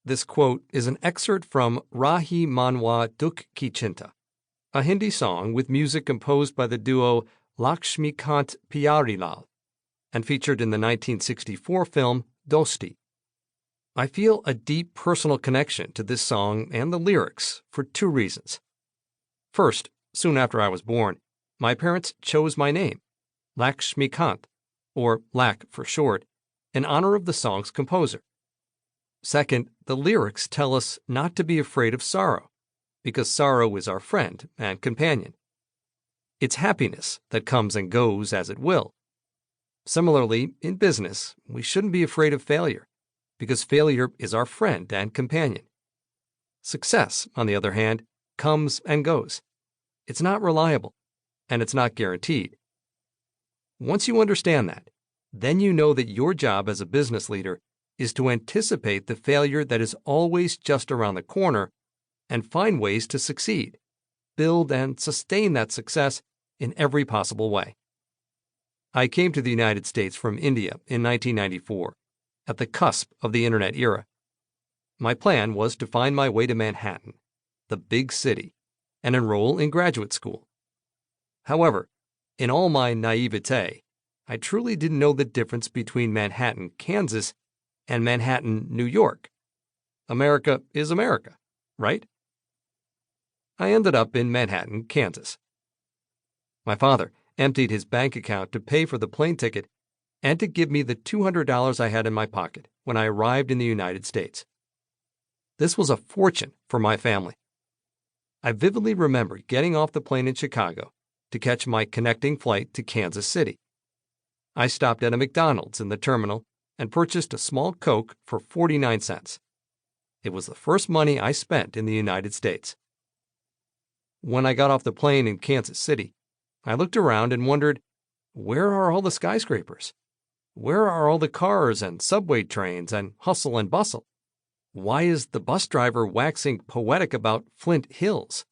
This quote is an excerpt from Rahi Manwa Dukh Ki Chinta, a Hindi song with music composed by the duo Lakshmikant Pyyarilal and featured in the 1964 film Dosti. I feel a deep personal connection to this song and the lyrics for two reasons. First, soon after I was born, my parents chose my name, Lakshmikant, or Lak for short, in honor of the song's composer. Second, the lyrics tell us not to be afraid of sorrow, because sorrow is our friend and companion. It's happiness that comes and goes as it will. Similarly, in business, we shouldn't be afraid of failure, because failure is our friend and companion. Success, on the other hand, comes and goes. It's not reliable, and it's not guaranteed. Once you understand that, then you know that your job as a business leader is to anticipate the failure that is always just around the corner and find ways to succeed, build and sustain that success in every possible way. I came to the United States from India in 1994, at the cusp of the Internet era. My plan was to find my way to Manhattan, the big city, and enroll in graduate school. However, in all my naivete, I truly didn't know the difference between Manhattan, Kansas, and Manhattan, New York. America is America, right? I ended up in Manhattan, Kansas. My father emptied his bank account to pay for the plane ticket and to give me the $200 I had in my pocket when I arrived in the United States. This was a fortune for my family. I vividly remember getting off the plane in Chicago to catch my connecting flight to Kansas City. I stopped at a McDonald's in the terminal and purchased a small Coke for 49 cents. It was the first money I spent in the United States. When I got off the plane in Kansas City, I looked around and wondered, where are all the skyscrapers? Where are all the cars and subway trains and hustle and bustle? Why is the bus driver waxing poetic about Flint Hills?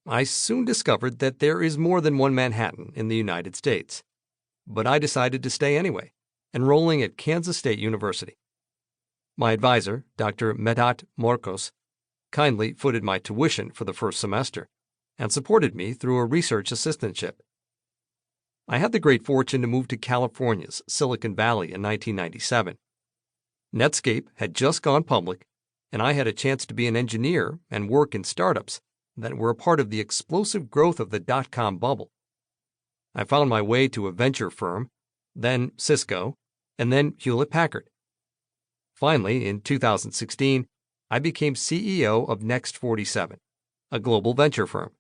I soon discovered that there is more than one Manhattan in the United States, but I decided to stay anyway, enrolling at Kansas State University. My advisor, Dr. Medhat Morkos, kindly footed my tuition for the first semester and supported me through a research assistantship. I had the great fortune to move to California's Silicon Valley in 1997. Netscape had just gone public, and I had a chance to be an engineer and work in startups that were a part of the explosive growth of the dot-com bubble. I found my way to a venture firm, then Cisco, and then Hewlett-Packard. Finally, in 2016, I became CEO of Next47, a global venture firm.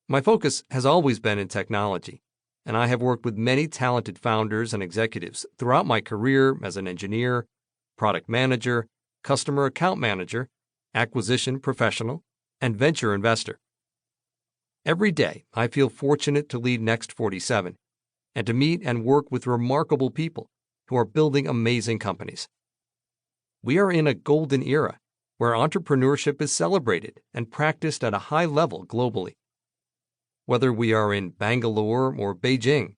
My focus has always been in technology, and I have worked with many talented founders and executives throughout my career as an engineer, product manager, customer account manager, acquisition professional, and venture investor. Every day, I feel fortunate to lead Next47 and to meet and work with remarkable people who are building amazing companies. We are in a golden era where entrepreneurship is celebrated and practiced at a high level globally. Whether we are in Bangalore or Beijing,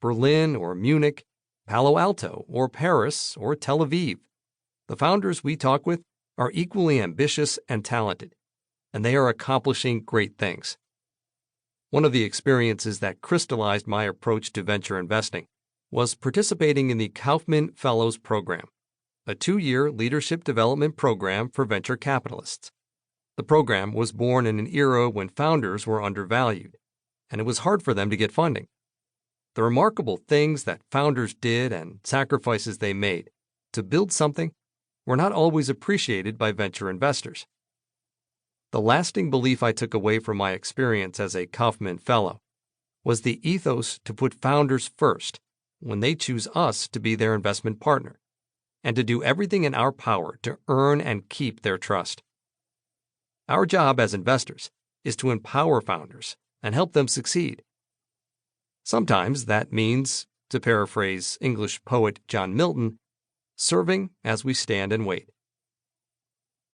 Berlin or Munich, Palo Alto or Paris or Tel Aviv, the founders we talk with are equally ambitious and talented, and they are accomplishing great things. One of the experiences that crystallized my approach to venture investing was participating in the Kaufman Fellows Program, a 2-year leadership development program for venture capitalists. The program was born in an era when founders were undervalued, and it was hard for them to get funding. The remarkable things that founders did and sacrifices they made to build something were not always appreciated by venture investors. The lasting belief I took away from my experience as a Kaufman Fellow was the ethos to put founders first when they choose us to be their investment partner, and to do everything in our power to earn and keep their trust. Our job as investors is to empower founders and help them succeed. Sometimes that means, to paraphrase English poet John Milton, serving as we stand and wait.